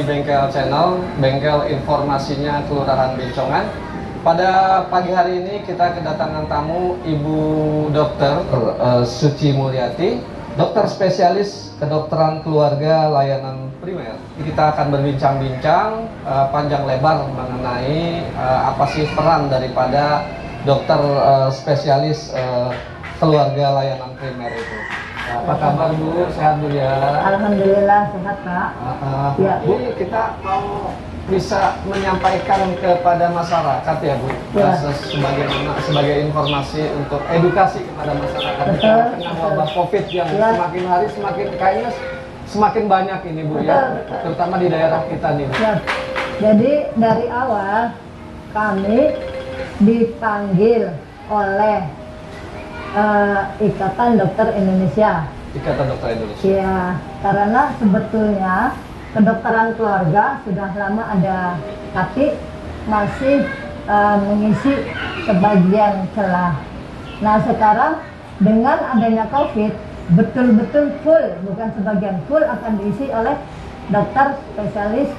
Bengkel Channel, bengkel informasinya Kelurahan Bincongan. Pada pagi hari ini kita kedatangan tamu Ibu Dokter Suci Mulyati, dokter spesialis kedokteran keluarga layanan primer. Kita akan berbincang-bincang panjang lebar mengenai apa sih peran daripada dokter spesialis keluarga layanan primer itu. Apa kabar Bu? Sehat Bu ya? Alhamdulillah sehat Pak. Ya. Bu, kita mau bisa menyampaikan kepada masyarakat ya Bu, ya. sebagai informasi untuk edukasi kepada masyarakat tentang wabah COVID yang semakin hari kayaknya semakin banyak ini Bu ya, terutama di daerah kita nih Bu. Ya. Jadi dari awal kami dipanggil oleh Ikatan Dokter Indonesia. Ikatan Dokter Indonesia. Ya, karena sebetulnya kedokteran keluarga sudah lama ada, tapi masih mengisi sebagian celah. Nah sekarang dengan adanya COVID, betul-betul full, bukan sebagian, full akan diisi oleh dokter spesialis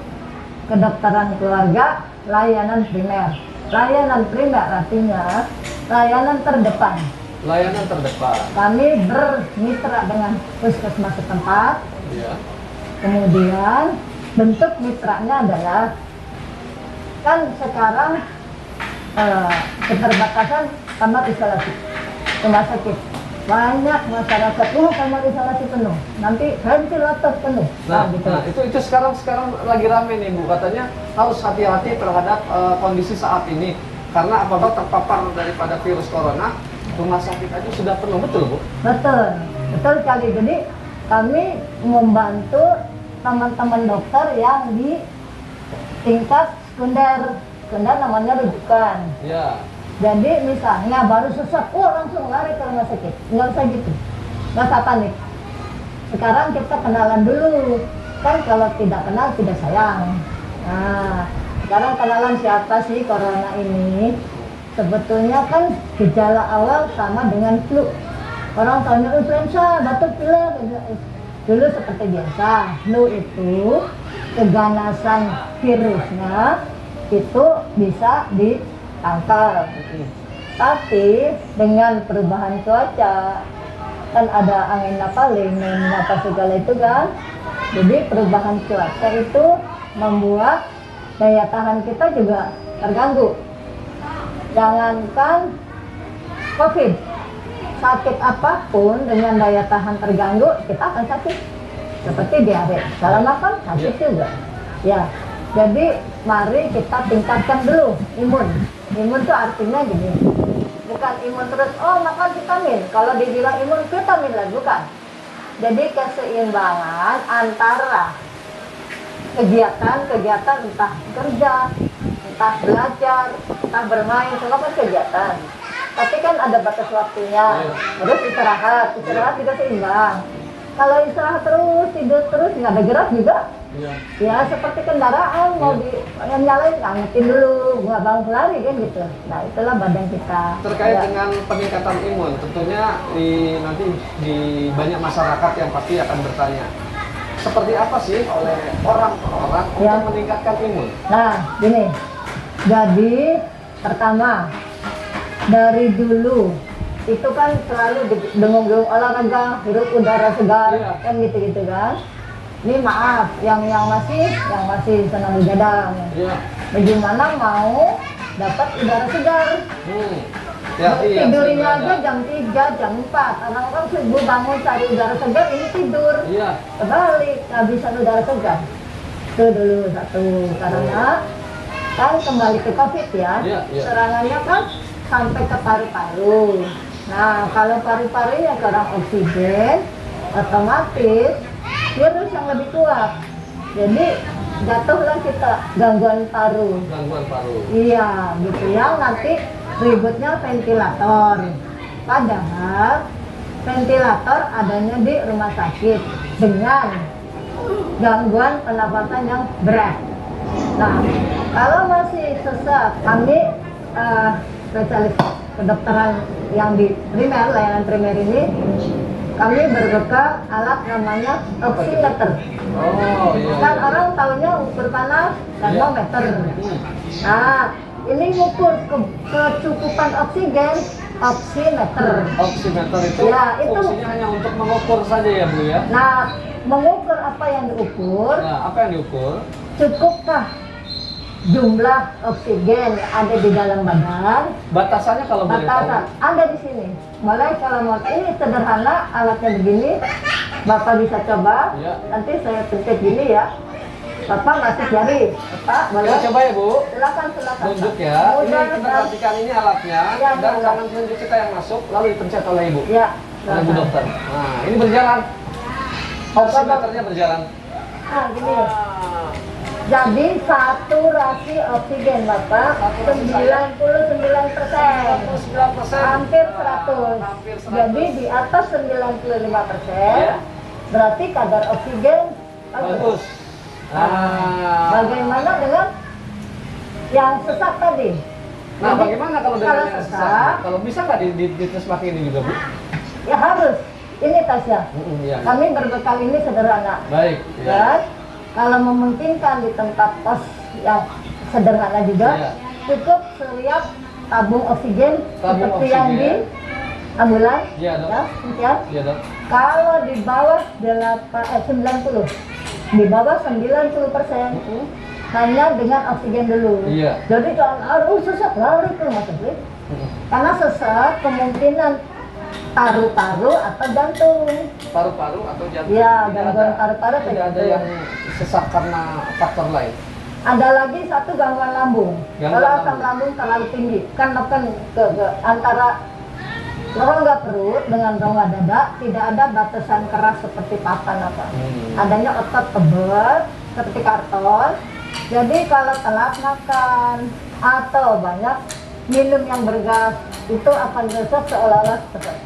kedokteran keluarga layanan primer. Layanan primer artinya layanan terdepan. Layanan terdepan. Kami bermitra dengan puskesmas setempat. Ya. Kemudian bentuk mitranya adalah, kan sekarang keterbatasan kamar isolasi rumah sakit. Banyak masyarakat, kamar isolasi penuh, nanti ventilator penuh. Gitu. Itu sekarang lagi rame nih Bu, katanya harus hati-hati terhadap kondisi saat ini karena apabila terpapar daripada virus corona, rumah sakit aja sudah penuh, betul Bu? Betul sekali. Jadi kami membantu teman-teman dokter yang di tingkat sekunder namanya rujukan. Ya. Jadi misalnya baru sesak, langsung lari ke rumah sakit. Nggak usah gitu, nggak usah panik. Sekarang kita kenalan dulu, kan kalau tidak kenal tidak sayang. Nah, sekarang kenalan siapa sih corona ini? Sebetulnya kan gejala awal sama dengan flu. Orang tahunya influenza, batuk pilek. Dulu seperti biasa, flu itu keganasan virusnya itu bisa ditangkal. Tapi dengan perubahan cuaca, kan ada angin napaling, apa segala itu kan. Jadi perubahan cuaca itu membuat daya tahan kita juga terganggu. Jangankan COVID, sakit apapun dengan daya tahan terganggu, kita akan sakit. Seperti diare, salah makan, sakit juga. Ya, jadi mari kita tingkatkan dulu imun. Imun itu artinya gini, bukan imun terus, makan vitamin. Kalau dibilang imun, vitamin lah, bukan. Jadi keseimbangan antara kegiatan entah kerja, entah belajar, entah bermain, semua kan kegiatan. Tapi kan ada batas waktunya. Terus istirahat juga seimbang. Kalau istirahat terus, tidur terus, nggak ada gerak juga. Ya seperti kendaraan, mau nyalain, ngangetin dulu, nggak bangun lari kan gitu. Nah itulah badan kita. Terkait dengan peningkatan imun, tentunya nanti di banyak masyarakat yang pasti akan bertanya, seperti apa sih oleh orang-orang untuk meningkatkan imun? Nah, gini. Jadi, pertama, dari dulu itu kan selalu dengung-dengung olahraga, hirup udara segar, kan gitu-gitu kan. Ini maaf, yang masih senang begadang. Bagaimana mau dapat udara segar? Tidurnya aja jam 3, jam 4. Orang-orang subuh bangun cari udara segar, ini tidur. Kebalik, kehabisan udara segar. Itu dulu satu. Karena kan kembali ke COVID ya, serangannya kan sampai ke paru-paru. Nah, kalau paru-parunya kurang oksigen, otomatis virus yang lebih kuat. Jadi jatuhlah kita gangguan paru. Iya, gitu ya. Nanti ributnya ventilator. Padahal ventilator adanya di rumah sakit dengan gangguan pernapasan yang berat. Nah, kalau masih sesak, kami spesialis kedokteran yang di primer, layanan primer ini kami berbekal alat namanya oximeter. Oh iya. Kan orang tahunya ukur panas, termometer. Nah, ini ngukur kecukupan oksigen, oximeter. Oximeter itu, Ya, itu fungsinya hanya untuk mengukur saja ya Bu ya? Nah, mengukur apa yang diukur, Nah, apa yang diukur? cukupkah jumlah oksigen yang ada di dalam badan. Batasannya kalau boleh tahu? Batasan ada di sini. Mulai kalau mau ini sederhana, alatnya begini, Bapak bisa coba. Ya. Nanti saya pencet gini ya. Bapak masuk jari, Bapak boleh. Kita coba ya Bu. Silakan, silakan. Tunjuk ya. Ini kita perhatikan ini alatnya Ya, dan ya. tangan telunjuk kita yang masuk lalu dipencet oleh Ibu. Ya. Oleh Bu Dokter. Nah, ini berjalan. Oximeternya berjalan. Nah, gini. Jadi saturasi oksigen Bapak 99%. 99%. Hampir 100. Hampir 100. Jadi di atas 95%, Ya. berarti kadar oksigen Bagus. Nah, bagaimana dengan yang sesak tadi? Nah, Jadi, bagaimana kalau dengan kalau yang sesak? sesak? Kalau bisa nggak di tes pakai ini juga Bu? Ya harus. Ini tasnya. Iya. Kami berbekal ini sederhana. Baik. Ya. Dan kalau memungkinkan di tempat tos yang sederhana juga, Iya. cukup setiap tabung oksigen Tabung seperti yang di oksigen. ambulans. Iya, Dok. Ya, demikian. Iya Dok. Kalau di bawah 90, di bawah 90% hanya dengan oksigen dulu. Iya. Jadi jangan harus sesak lari ke rumah sakit. Karena sesak kemungkinan paru-paru atau jantung. Paru-paru atau jantung? Ya, Tidak gangguan ada. paru-paru atau Tidak ada jantung. yang sesak karena faktor lain. Ada lagi satu gangguan lambung. Gangguan Kalau asam lambung. lambung terlalu tinggi, kan ke antara rongga perut dengan rongga dada tidak ada batasan keras seperti papan apa. Adanya otot tebal seperti karton. Jadi kalau telat makan atau banyak minum yang bergas itu akan rusak seolah-olah seperti.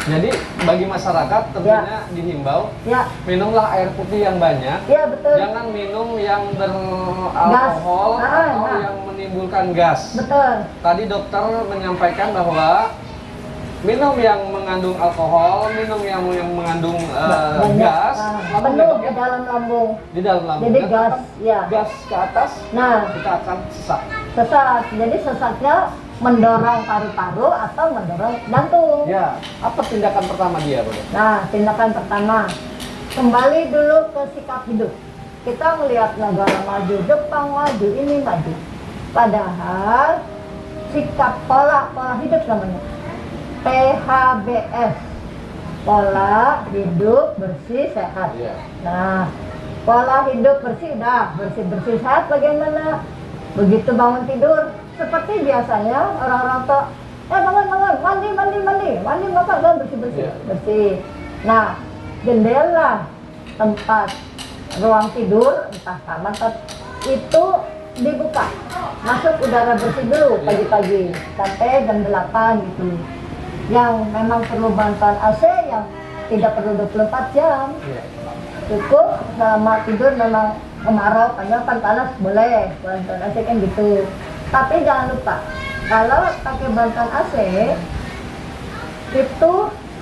Jadi bagi masyarakat tentunya dihimbau Ya, minumlah air putih yang banyak. ya betul. Jangan minum yang beralkohol Gas. atau Nah. yang menimbulkan gas. Betul. Tadi dokter menyampaikan bahwa minum yang mengandung alkohol, minum yang mengandung Banyak, gas, lalu penuh ya, di dalam lambung. di dalam lambung. Jadi Dan gas, akan ya. gas ke atas, Nah, kita akan sesak. sesak. Jadi sesaknya mendorong paru-paru atau mendorong jantung. Ya, apa tindakan pertama dia, Bu? Nah, tindakan pertama, kembali dulu ke sikap hidup. Kita melihat negara maju, Jepang maju, ini maju. Padahal sikap pola hidup namanya. PHBS, pola hidup bersih sehat. Iya. Nah, pola hidup bersih, bersih sehat bagaimana? Begitu bangun tidur, seperti biasanya orang-orang tua, bangun, mandi bapak, dan bersih. Iya. Bersih. Nah, jendela tempat ruang tidur, entah kamar, itu dibuka, masuk udara bersih dulu Iya. pagi-pagi sampai jam 8 gitu. Yang memang perlu bantuan AC yang tidak perlu 24 jam. Iya. Cukup selama tidur memang kemarau, panas boleh bantuan AC kan gitu. Tapi jangan lupa kalau pakai bantuan AC itu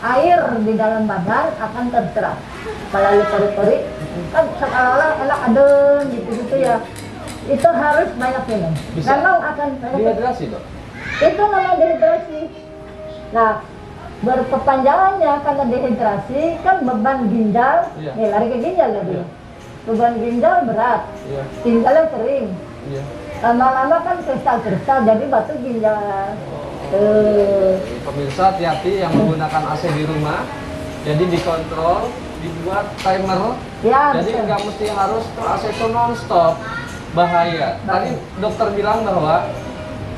air di dalam badan akan terserap melalui pori-pori, kan seolah-olah enak adem gitu ya. Itu harus banyak minum. Bisa Memang akan banyak. dehidrasi, Dok? Itu namanya dehidrasi. Nah, berkepanjangannya karena dehidrasi kan beban ginjal, Iya. lari ke ginjal lagi. Iya. Beban ginjal berat, Iya. ginjalnya kering. Iya. Lama-lama kan kristal-kristal jadi batu ginjal. Pemirsa hati-hati yang menggunakan AC di rumah. Jadi dikontrol, dibuat timer. Ya, Jadi betul. nggak mesti harus tuh AC itu non-stop. Bahaya. Tadi dokter bilang bahwa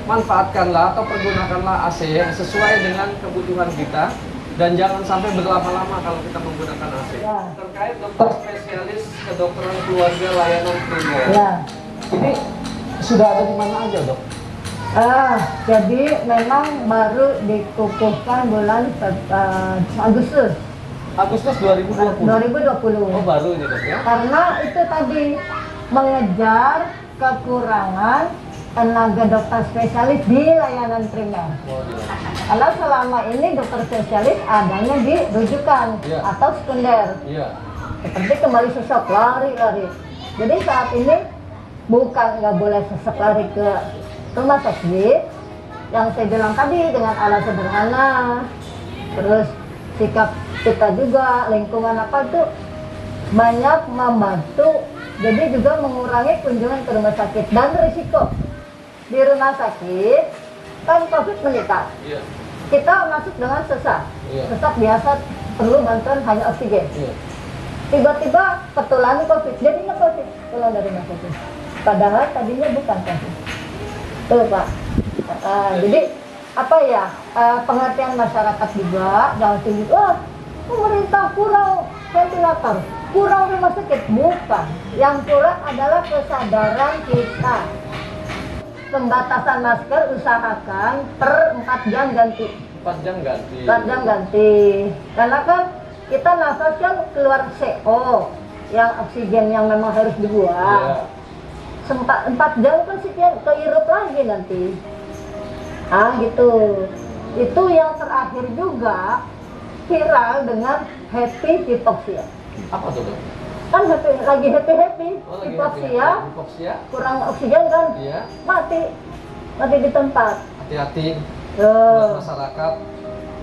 manfaatkanlah atau pergunakanlah AC yang sesuai dengan kebutuhan kita dan jangan sampai berlama-lama kalau kita menggunakan AC. Ya. Terkait dokter spesialis kedokteran keluarga layanan primer. Ya. Ini sudah ada di mana aja, Dok? Jadi memang baru dikukuhkan bulan Agustus Agustus 2020. 2020. Oh, baru ini, Dok ya? Karena itu tadi mengejar kekurangan tenaga dokter spesialis di layanan primer. Karena selama ini dokter spesialis adanya di rujukan atau sekunder. Seperti kembali sesek lari-lari. Jadi saat ini bukan nggak boleh sesek lari ke rumah sakit, yang saya bilang tadi dengan alat sederhana, terus sikap kita juga, lingkungan apa itu banyak membantu. Jadi juga mengurangi kunjungan ke rumah sakit dan risiko di rumah sakit kan COVID meningkat. Kita masuk dengan sesak, sesak biasa perlu bantuan hanya oksigen. Tiba-tiba ketularan COVID, jadinya COVID pulang dari rumah sakit. Padahal tadinya bukan COVID. Tuh Pak. Jadi apa ya, pengertian masyarakat juga jangan tinggi, wah pemerintah kurang ventilator, kurang rumah sakit. Bukan, yang kurang adalah kesadaran kita. Pembatasan masker usahakan per 4 jam ganti. 4 jam ganti. 4 jam ganti. Karena kan kita nafas kan keluar CO, yang oksigen yang memang harus dibuang. 4 jam kan sekian kehirup lagi nanti. Gitu. Itu yang terakhir juga viral dengan happy hipoksia. Apa tuh, Dok? Kan lagi happy hipoksia, kurang oksigen kan, mati di tempat. Hati-hati buat masyarakat,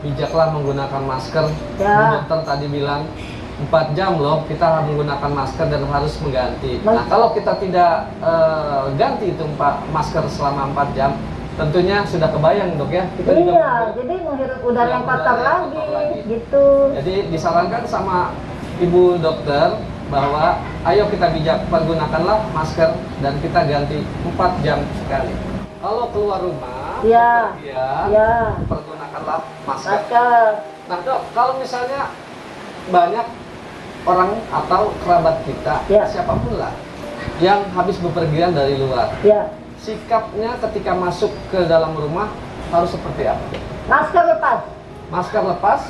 bijaklah menggunakan masker. Dokter tadi bilang 4 jam loh kita harus menggunakan masker dan harus mengganti. Nah kalau kita tidak ganti itu masker selama 4 jam, tentunya sudah kebayang Dok ya. Kita juga jadi menghirup udara yang kotor lagi gitu. Jadi disarankan sama Ibu Dokter bahwa ayo kita bijak, pergunakanlah masker dan kita ganti 4 jam sekali. Kalau keluar rumah, pergunakanlah masker. Nah Dok, kalau misalnya banyak orang atau kerabat kita, siapapun lah, yang habis bepergian dari luar, sikapnya ketika masuk ke dalam rumah harus seperti apa? Masker lepas. Masker lepas,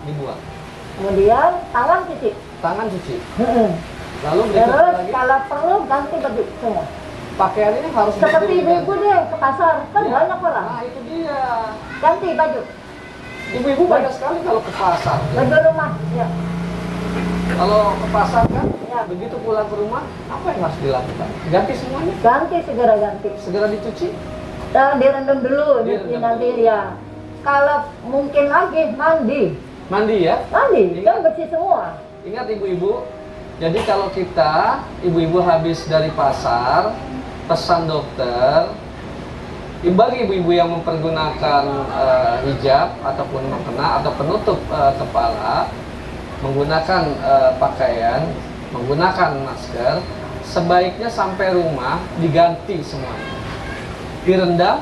dibuang. Kemudian tangan cuci. Tangan cuci. Lalu terus lagi, kalau perlu ganti baju semua. Pakaian ini harus seperti ibu-ibu deh ke pasar, kan banyak orang. Nah itu dia. Ganti baju. Ibu-ibu banyak sekali kalau ke pasar. Baju rumah, Kalau ke pasar kan, begitu pulang ke rumah, apa yang harus dilakukan? Ganti semuanya? Ganti, segera ganti. Segera dicuci? Direndam dulu, nanti ya. Kalau mungkin lagi mandi. Mandi ya? Mandi, kan bersih semua. Ingat ibu-ibu, jadi kalau kita, ibu-ibu habis dari pasar, pesan dokter, bagi ibu-ibu yang mempergunakan hijab ataupun mukena atau penutup kepala, menggunakan pakaian, menggunakan masker, sebaiknya sampai rumah diganti semuanya, direndam,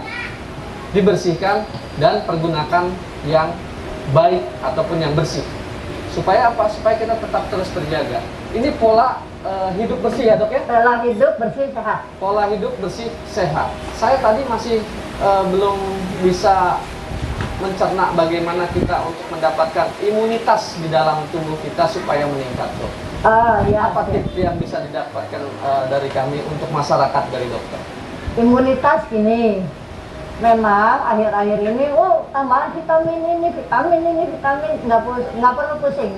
dibersihkan, dan pergunakan yang baik ataupun yang bersih. Supaya apa? Supaya kita tetap terus terjaga. Ini pola hidup bersih ya Dok ya? Pola hidup bersih sehat. Pola hidup bersih sehat. Saya tadi masih belum bisa mencerna bagaimana kita untuk mendapatkan imunitas di dalam tubuh kita supaya meningkat Dok. Apa tips yang bisa didapatkan dari kami untuk masyarakat dari dokter? Imunitas gini, memang akhir-akhir ini, tambahan vitamin ini, nggak perlu pusing.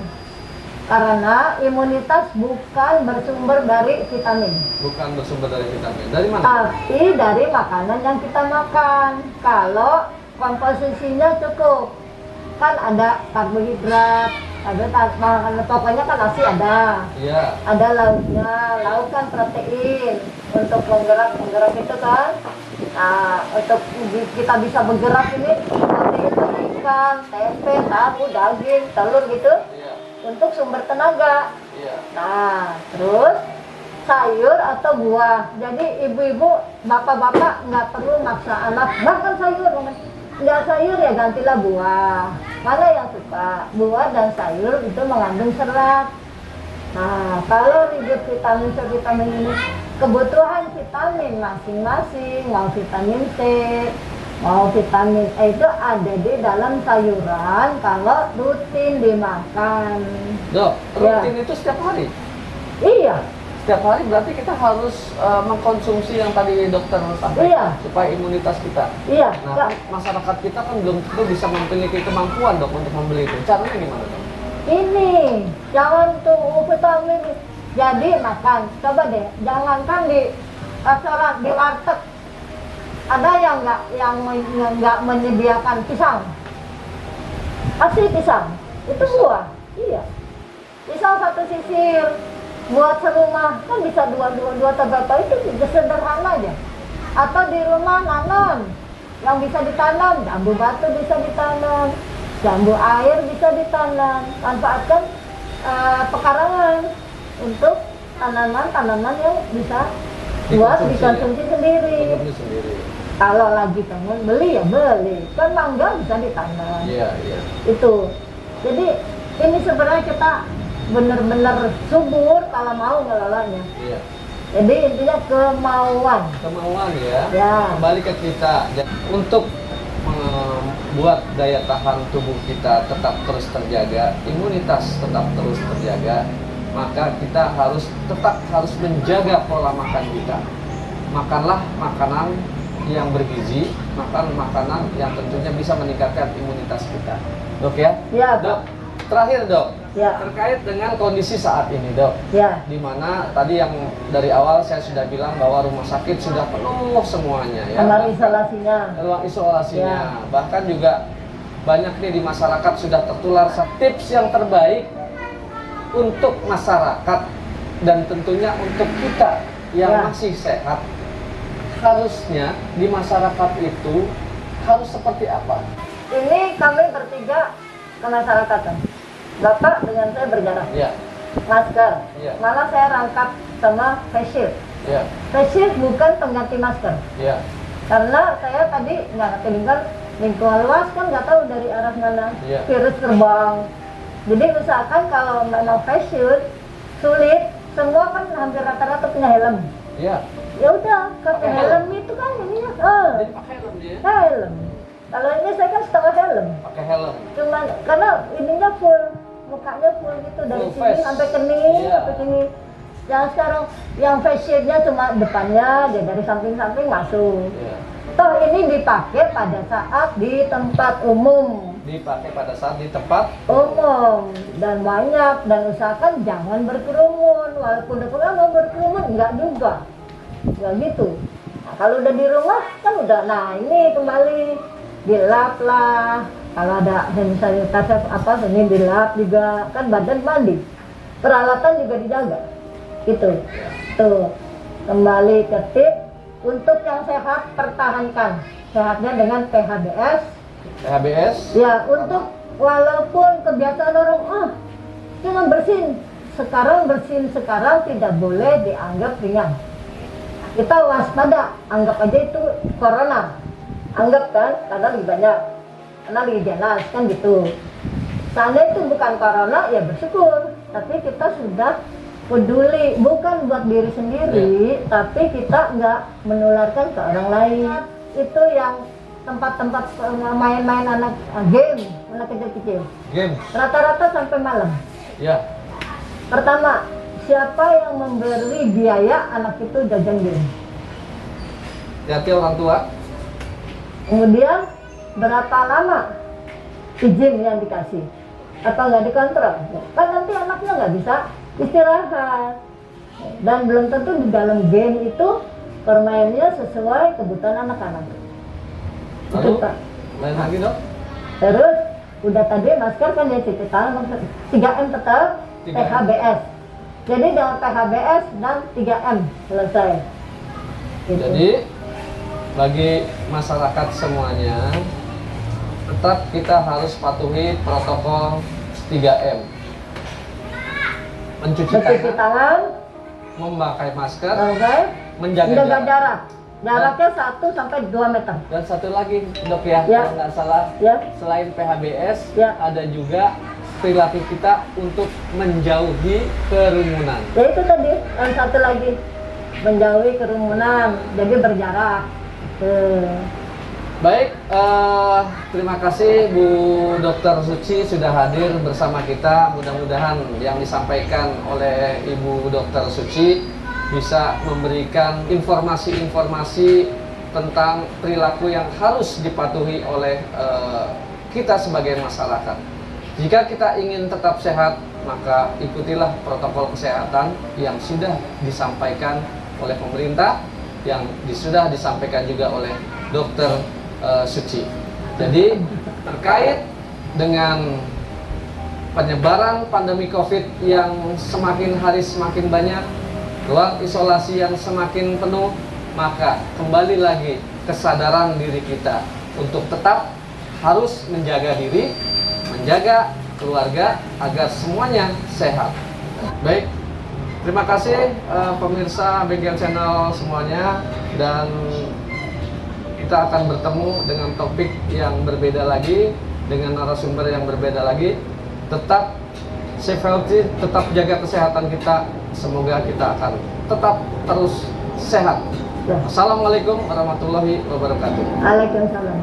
Karena imunitas bukan bersumber dari vitamin. Bukan bersumber dari vitamin. Dari mana? Tapi dari makanan yang kita makan. Kalau komposisinya cukup, kan ada karbohidrat, ada pokoknya kan nasi ada. Ada lauknya, lauk kan protein untuk menggerak itu kan. Nah, untuk kita bisa bergerak ini protein dari ikan, tempe, tahu, daging, telur gitu, untuk sumber tenaga. Nah, terus sayur atau buah. Jadi ibu-ibu, bapak-bapak nggak perlu maksa anak makan sayur. Nggak sayur ya gantilah buah. Mana yang suka? Buah dan sayur itu mengandung serat. Nah, kalau ribut vitamin C, vitamin ini, kebutuhan vitamin masing-masing, mau vitamin C, mau vitamin E itu ada di dalam sayuran kalau rutin dimakan. Dok, rutin itu setiap hari? Iya, setiap hari berarti kita harus mengkonsumsi yang tadi dokter sampaikan, Iya. supaya imunitas kita. Iya. Nah, masyarakat kita kan belum tentu bisa memiliki kemampuan dok untuk membeli itu. Caranya gimana dok? Ini jangan tuh vitamin. Jadi makan, coba deh, jangankan di restoran, di warteg ada yang nggak menyediakan pisang. Kasih pisang, itu buah. Iya. Pisang satu sisir, buat serumah kan bisa dua tabata, itu sederhana aja. Atau di rumah nanam yang bisa ditanam, jambu batu bisa ditanam, jambu air bisa ditanam. Manfaatkan pekarangan untuk tanaman-tanaman yang bisa buat dikonsumsi sendiri. Kalau lagi pengen beli ya beli, kan mangga bisa ditanam. Iya. Itu. Jadi ini sebenarnya kita benar-benar subur kalau mau ngelolanya. Iya. Jadi intinya kemauan. Kemauan ya. Ya. Kembali ke kita. Untuk membuat daya tahan tubuh kita tetap terus terjaga, imunitas tetap terus terjaga, maka kita tetap harus menjaga pola makan kita. Makanlah makanan yang bergizi, makan makanan yang tentunya bisa meningkatkan imunitas kita. Dok ya? Ya, Dok. Terakhir dok, Ya. terkait dengan kondisi saat ini dok, Ya. dimana tadi yang dari awal saya sudah bilang bahwa rumah sakit sudah penuh semuanya ya. Kamar isolasinya. Ruang isolasinya, Ya. bahkan juga banyak nih di masyarakat sudah tertular. Tips yang terbaik untuk masyarakat dan tentunya untuk kita yang Ya. masih sehat, harusnya di masyarakat itu harus seperti apa? Ini kami bertiga kemasyarakatan. Bapak dengan saya berjarak. Ya, Masker. Iya. Malah saya rangkap sama face shield. ya, Face shield bukan pengganti masker. ya, Karena saya tadi nggak ngerti lingkungan luas kan nggak tahu dari arah mana Iya. virus terbang. Jadi usahakan kalau memang face shield sulit, semua kan hampir rata-rata punya helm. ya. Ya udah, pakai Pakai helm itu kan ininya. Jadi pakai helm dia. Helm. Kalau ini saya kan setengah helm. Pakai helm. Cuman karena ininya full, mukanya full gitu dari Full sini face. sampai kening, Iya. sampai sini. Yang sekarang yang face shield-nya cuma depannya, dia dari samping-samping masuk. Ya. Toh ini dipakai pada saat di tempat umum. Dipakai pada saat di tempat. Umum dan banyak, dan usahakan jangan berkerumun. Walaupun udah mau berkerumun enggak juga. Enggak gitu. Nah, kalau udah di rumah kan udah, nah ini kembali dilap lah. Kalau ada sanitizer apa ini dilap juga, kan badan mandi. Peralatan juga dijaga. Gitu. Tuh. Kembali ke tips untuk yang sehat, pertahankan sehatnya dengan PHBS. PHBS. Ya, untuk walaupun kebiasaan orang cuma bersin sekarang tidak boleh dianggap ringan. Kita waspada, anggap aja itu corona. Anggap kan, karena lebih banyak, karena lebih ganas kan gitu. Seandainya itu bukan corona, ya bersyukur. Tapi kita sudah peduli, bukan buat diri sendiri, tapi kita nggak menularkan ke orang lain. Itu yang tempat-tempat main-main anak game, anak kecil-kecil. Game. Rata-rata sampai malam. Ya. Pertama, siapa yang memberi biaya anak itu jajan game? Hati orang tua. Kemudian berapa lama izin yang dikasih? Apa nggak dikontrol? Kan nanti anaknya nggak bisa istirahat. Dan belum tentu di dalam game itu permainnya sesuai kebutuhan anak-anak. Lalu, Itu, Pak. lain lagi dok. Terus udah tadi masker kan ya cuci tangan 3M tetap 3M. PHBS. Jadi dengan PHBS dan 3M selesai. Gitu. Jadi bagi masyarakat semuanya tetap kita harus patuhi protokol 3M. Mencuci Mencuci tangan, tangan, memakai masker, oke, menjaga jaga jarak. jarak. Jaraknya 1 sampai 2 meter. Dan satu lagi dok ya, Ya. kalau nggak salah, Ya, selain PHBS Ya. ada juga perilaku kita untuk menjauhi kerumunan. ya itu tadi. Dan satu lagi, menjauhi kerumunan, jadi berjarak. Tuh. Baik, terima kasih Bu Dr. Suci sudah hadir bersama kita. Mudah-mudahan yang disampaikan oleh Ibu Dr. Suci bisa memberikan informasi-informasi tentang perilaku yang harus dipatuhi oleh kita sebagai masyarakat. Jika kita ingin tetap sehat, maka ikutilah protokol kesehatan yang sudah disampaikan oleh pemerintah, yang sudah disampaikan juga oleh Dr. Suci. Jadi terkait dengan penyebaran pandemi COVID yang semakin hari semakin banyak, ruang isolasi yang semakin penuh, maka kembali lagi kesadaran diri kita untuk tetap harus menjaga diri, menjaga keluarga agar semuanya sehat. Baik, terima kasih pemirsa Bengkel Channel semuanya, dan kita akan bertemu dengan topik yang berbeda lagi, dengan narasumber yang berbeda lagi. Tetap safe healthy, tetap jaga kesehatan kita. Semoga kita akan tetap terus sehat. Assalamualaikum warahmatullahi wabarakatuh. Waalaikumsalam.